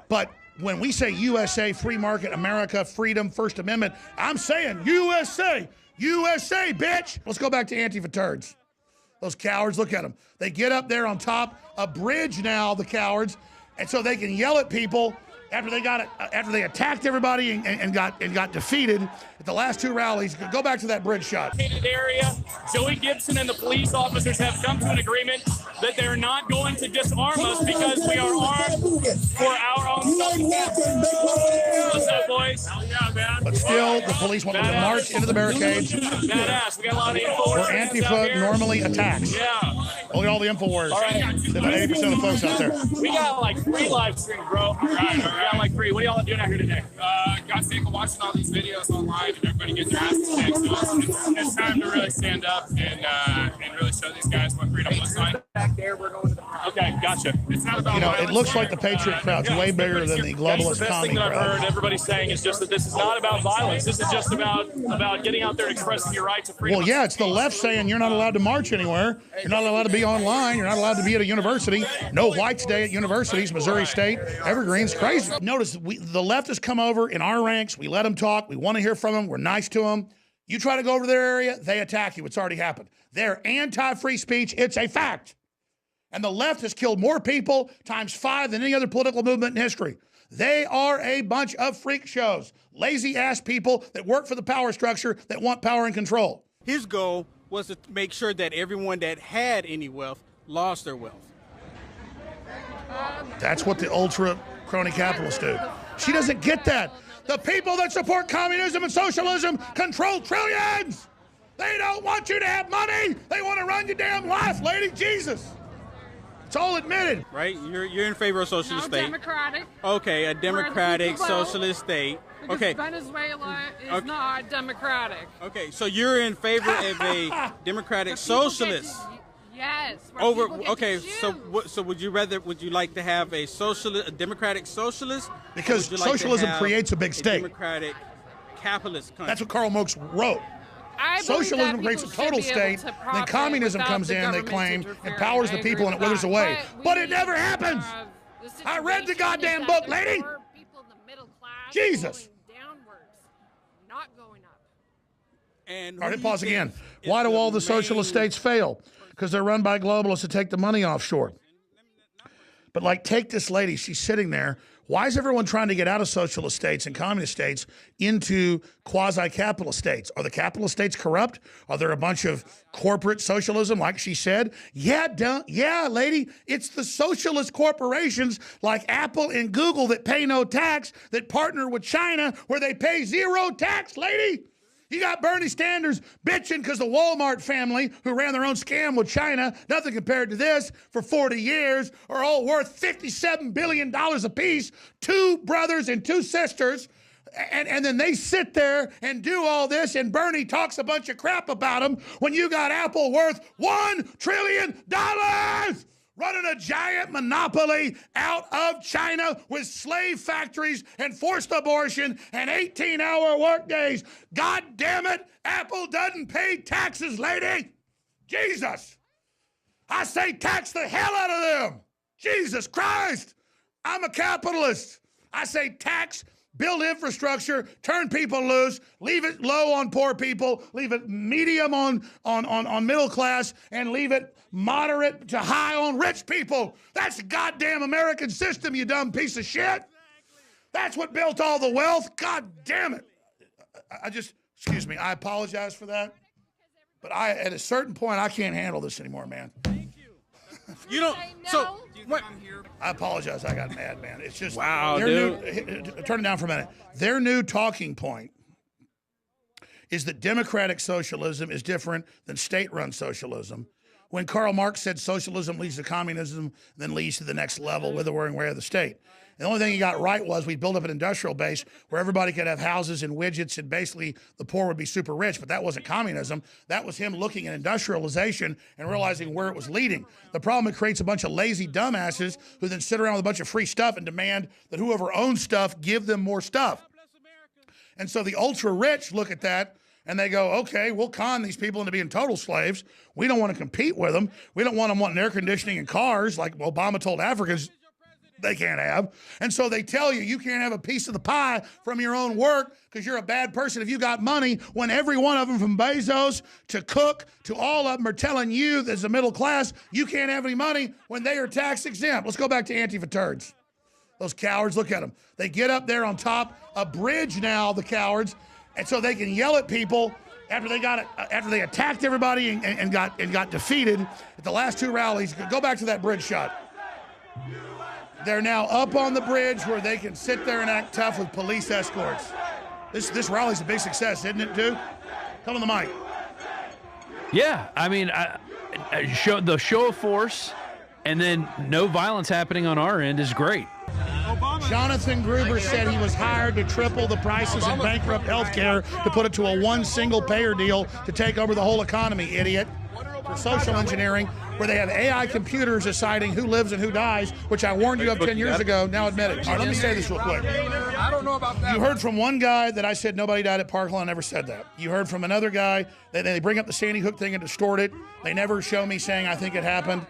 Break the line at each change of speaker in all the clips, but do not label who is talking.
But when we say USA, free market, America, freedom, First Amendment, I'm saying USA, USA, bitch. Let's go back to Antifa turds. Those cowards, look at them. They get up there on top, a bridge now, the cowards, and so they can yell at people after they attacked everybody and got defeated at the last two rallies. Go back to that bridge shot.
Area, Joey Gibson and the police officers have come to an agreement that they're not going to disarm us because we are armed for our own self-defense. What's up, boys? Yeah, man.
But still, the police want them to march into the barricades.
Badass. We got a lot of info.
Where Antifa normally attacks.
Yeah.
Look at all the InfoWars.
All right.
About 80% of the folks out there.
We got like 3 live streams, bro. All right. We got like 3. What are y'all doing out here today?
Got sick of watching all these videos online and everybody getting their asses kicked. So it's time to really stand up and really show these guys what freedom looks like.
Back there, we're going to the front. Okay, gotcha.
It's not about
it looks like the Patriot crowd's way bigger than the globalist commie
crowd. The best thing that I've
crowd.
heard everybody saying is just that this is not about violence. This is just about getting out there and expressing your right to freedom.
Well, yeah, it's the left saying you're not allowed to march anywhere. You're not allowed to be online. You're not allowed to be at a university. No Whites Day at universities, Missouri State, Evergreen's crazy. Notice the left has come over in our ranks. We let them talk. We want to hear from them. We're nice to them. You try to go over their area, they attack you. It's already happened. They're anti-free speech. It's a fact. And the left has killed more people ×5 than any other political movement in history. They are a bunch of freak shows, lazy-ass people that work for the power structure that want power and control.
His goal was to make sure that everyone that had any wealth lost their wealth.
That's what the ultra crony capitalists do. She doesn't get that. The people that support communism and socialism control trillions. They don't want you to have money. They want to run your damn life, lady. Jesus. It's all admitted.
Right? You're in favor of socialist state.
Democratic.
Okay, a democratic socialist state.
Because
okay.
Venezuela is not democratic.
Okay, so you're in favor of a democratic socialist.
Yes.
Okay, so would you like to have a democratic socialist?
Because socialism creates a big state.
Democratic capitalist country.
That's what Karl Marx wrote. Socialism creates a total state, then communism comes in, they claim, empowers the people, and it withers away. But it never happens. I read the goddamn book, lady. Jesus.
Not going up.
And
all right, pause again. Why do all the socialist states fail? Because they're run by globalists to take the money offshore. But like, take this lady, she's sitting there. Why is everyone trying to get out of socialist states and communist states into quasi-capitalist states? Are the capitalist states corrupt? Are there a bunch of corporate socialism, like she said? Yeah, lady, it's the socialist corporations like Apple and Google that pay no tax, that partner with China where they pay zero tax, lady. You got Bernie Sanders bitching because the Walmart family, who ran their own scam with China, nothing compared to this, for 40 years, are all worth $57 billion apiece, 2 brothers and 2 sisters, and then they sit there and do all this, and Bernie talks a bunch of crap about them when you got Apple worth $1 trillion! Running a giant monopoly out of China with slave factories and forced abortion and 18-hour workdays. God damn it, Apple doesn't pay taxes, lady. Jesus. I say tax the hell out of them. Jesus Christ. I'm a capitalist. I say tax, build infrastructure, turn people loose, leave it low on poor people, leave it medium on middle class, and leave it moderate to high on rich people. That's the goddamn American system, you dumb piece of shit. That's what built all the wealth. God damn it. Excuse me, I apologize for that. But at a certain point, I can't handle this anymore, man.
Thank you. You don't, so, what?
I apologize, I got mad, man. It's just,
wow, dude.
Turn it down for a minute. Their new talking point is that democratic socialism is different than state-run socialism. When Karl Marx said socialism leads to communism, then leads to the next level with or where of the state. And the only thing he got right was we built up an industrial base where everybody could have houses and widgets, and basically the poor would be super rich. But that wasn't communism. That was him looking at industrialization and realizing where it was leading. The problem, it creates a bunch of lazy dumbasses who then sit around with a bunch of free stuff and demand that whoever owns stuff give them more stuff. And so the ultra rich look at that and they go, okay, we'll con these people into being total slaves. We don't want to compete with them. We don't want them wanting air conditioning and cars like Obama told Africans. they can't have. And so they tell you you can't have a piece of the pie from your own work because you're a bad person if you got money, when every one of them, from Bezos to Cook to all of them, are telling you as a middle class you can't have any money when they are tax exempt. Let's go back to Antifa turds. Those cowards, look at them. They get up there on top a bridge now, the cowards, and so they can yell at people after they attacked everybody and got defeated at the last two rallies. Go back to that bridge shot. They're now up on the bridge where they can sit there and act tough with police escorts. This rally's a big success, isn't it, dude? Come on the mic.
Yeah, I mean, the show of force and then no violence happening on our end is great.
Jonathan Gruber said he was hired to triple the prices in bankrupt healthcare to put it to a one single payer deal to take over the whole economy, idiot. For social engineering, where they have AI computers deciding who lives and who dies, which I warned you of 10 years ago. Now admit it. All right, let me say this real quick.
I don't know about that.
You heard from one guy that I said nobody died at Parkland. I never said that. You heard from another guy that they bring up the Sandy Hook thing and distort it. They never show me saying I think it happened.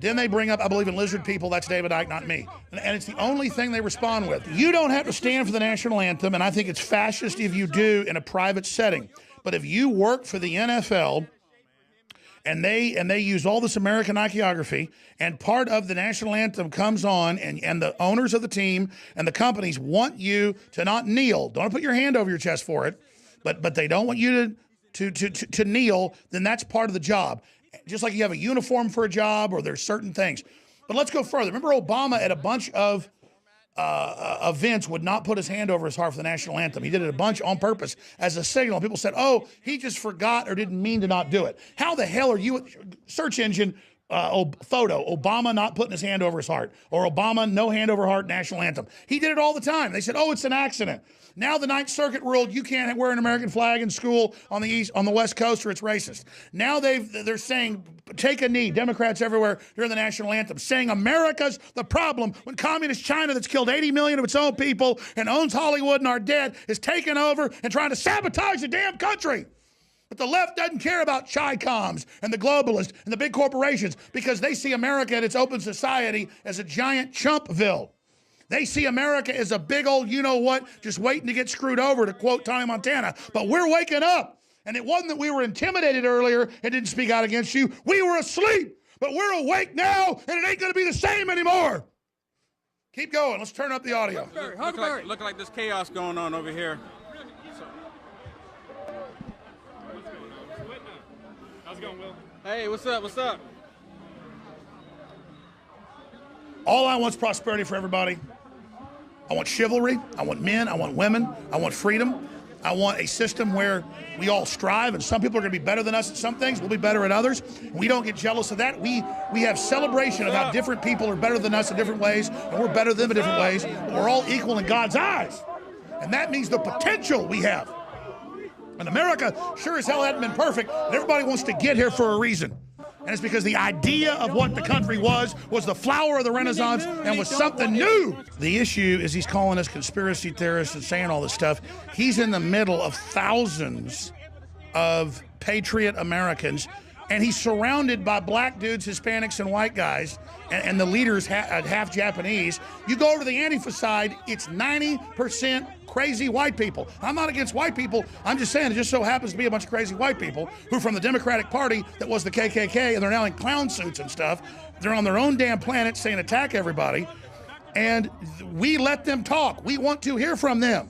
Then they bring up, I believe in lizard people. That's David Icke, not me. And it's the only thing they respond with. You don't have to stand for the national anthem, and I think it's fascist if you do in a private setting. But if you work for the NFL, and they use all this American iconography, and part of the national anthem comes on, and the owners of the team and the companies want you to not kneel. Don't put your hand over your chest for it, but they don't want you to kneel. Then that's part of the job. Just like you have a uniform for a job, or there's certain things. But let's go further. Remember Obama at a bunch of events would not put his hand over his heart for the national anthem. He did it a bunch on purpose as a signal. People said, oh, he just forgot or didn't mean to not do it. How the hell are you, search engine photo, Obama not putting his hand over his heart, or Obama no hand over heart national anthem. He did it all the time. They said, oh, it's an accident. Now the Ninth Circuit ruled you can't wear an American flag in school on the West Coast, or it's racist. Now they're saying take a knee. Democrats everywhere during the national anthem, saying America's the problem when communist China, that's killed 80 million of its own people and owns Hollywood and our dead, is taking over and trying to sabotage the damn country. But the left doesn't care about Chi-Coms and the globalists and the big corporations, because they see America and its open society as a giant chumpville. They see America as a big old you-know-what, just waiting to get screwed over, to quote Tony Montana. But we're waking up. And it wasn't that we were intimidated earlier and didn't speak out against you. We were asleep. But we're awake now, and it ain't going to be the same anymore. Keep going. Let's turn up the audio.
Look like there's chaos going on over here.
How's it going, Will?
Hey, what's up? What's up?
All I want is prosperity for everybody. I want chivalry. I want men. I want women. I want freedom. I want a system where we all strive, and some people are going to be better than us at some things. We'll be better at others. We don't get jealous of that. We have celebration of how different people are better than us in different ways, and we're better than them in different ways. But we're all equal in God's eyes. And that means the potential we have. And America sure as hell hasn't been perfect, and everybody wants to get here for a reason. And it's because the idea of what the country was the flower of the Renaissance and was something new. The issue is he's calling us conspiracy theorists and saying all this stuff. He's in the middle of thousands of patriot Americans, and he's surrounded by black dudes, Hispanics, and white guys, and the leaders half Japanese. You go over to the Antifa side, it's 90% crazy white people. I'm not against white people. I'm just saying it just so happens to be a bunch of crazy white people who, from the Democratic Party that was the KKK, and they're now in clown suits and stuff. They're on their own damn planet saying attack everybody. And we let them talk. We want to hear from them.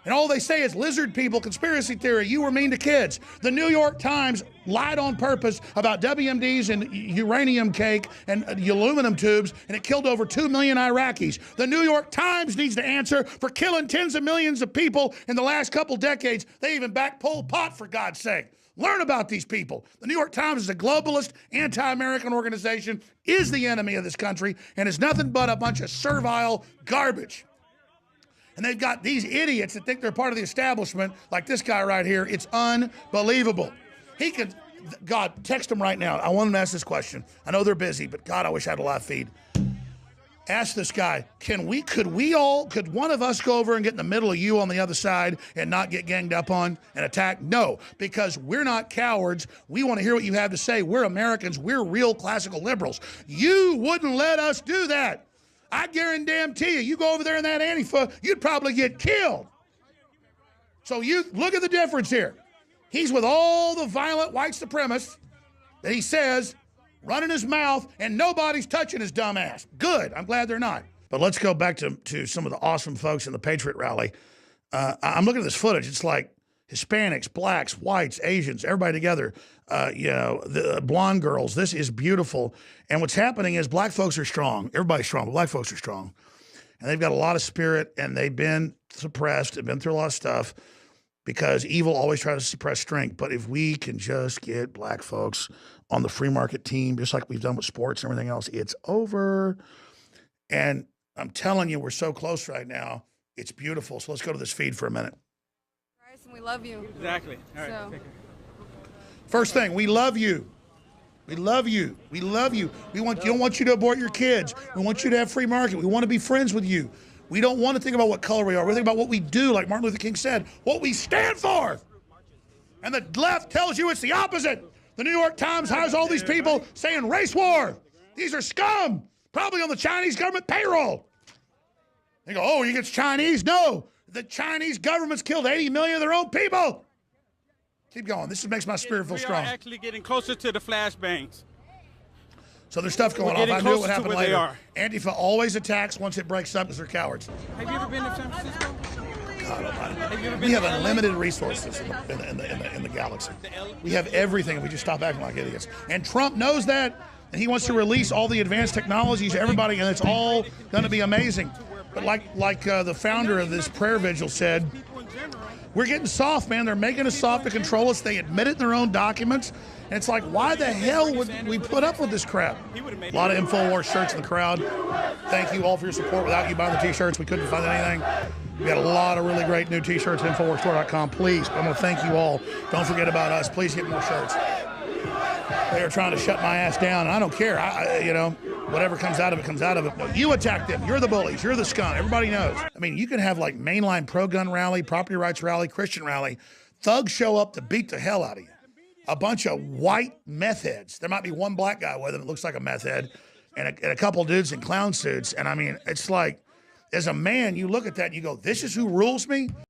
And all they say is lizard people, conspiracy theory, you were mean to kids. The New York Times lied on purpose about WMDs and uranium cake and aluminum tubes, and it killed over 2 million Iraqis. The New York Times needs to answer for killing tens of millions of people in the last couple decades. They even backed Pol Pot, for God's sake. Learn about these people. The New York Times is a globalist, anti-American organization, is the enemy of this country, and is nothing but a bunch of servile garbage. And they've got these idiots that think they're part of the establishment, like this guy right here. It's unbelievable. He could, God, text him right now. I want him to ask this question. I know they're busy, but God, I wish I had a live feed. Ask this guy, could one of us go over and get in the middle of you on the other side and not get ganged up on and attacked? No, because we're not cowards. We want to hear what you have to say. We're Americans. We're real classical liberals. You wouldn't let us do that. I guarantee you go over there in that Antifa, you'd probably get killed. So you look at the difference here. He's with all the violent white supremacists that he says running his mouth, and nobody's touching his dumb ass. Good. I'm glad they're not. But let's go back to some of the awesome folks in the Patriot rally. I'm looking at this footage. It's like Hispanics, blacks, whites, Asians, everybody together. The blonde girls. This is beautiful. And what's happening is black folks are strong. Everybody's strong, but black folks are strong. And they've got a lot of spirit, and they've been suppressed. They've been through a lot of stuff because evil always tries to suppress strength. But if we can just get black folks on the free market team, just like we've done with sports and everything else, it's over. And I'm telling you, we're so close right now. It's beautiful. So let's go to this feed for a minute.
And we love you.
Exactly. All right.
So.
First thing, we love you. We love you. We love you. We don't want you to abort your kids. We want you to have free market. We want to be friends with you. We don't want to think about what color we are. We think about what we do, like Martin Luther King said, what we stand for. And the left tells you it's the opposite. The New York Times hires all these people saying race war. These are scum, probably on the Chinese government payroll. They go, oh, you get Chinese? No, the Chinese government's killed 80 million of their own people. Keep going. This makes my spirit feel strong.
We are actually getting closer to the flashbangs.
So there's stuff going on. I knew it would happen later. Antifa always attacks once it breaks up because they're cowards.
Have you ever been to San Francisco?
God, we have unlimited resources in the galaxy. We have everything if we just stop acting like idiots. And Trump knows that, and he wants to release all the advanced technologies to everybody, and it's all going to be amazing. But like the founder of this prayer vigil said, we're getting soft, man. They're making us soft to control us. They admit it in their own documents. And it's like, why the hell would we put up with this crap? A lot of InfoWars shirts in the crowd. Thank you all for your support. Without you buying the T-shirts, we couldn't find anything. We got a lot of really great new T-shirts at InfoWarsStore.com. Please, I'm going to thank you all. Don't forget about us. Please get more shirts. They are trying to shut my ass down, and I don't care. Whatever comes out of it, comes out of it. No, you attack them. You're the bullies. You're the scum. Everybody knows. I mean, you can have like mainline pro-gun rally, property rights rally, Christian rally. Thugs show up to beat the hell out of you. A bunch of white meth heads. There might be one black guy with him that looks like a meth head, and a couple dudes in clown suits. And I mean, it's like, as a man, you look at that and you go, this is who rules me?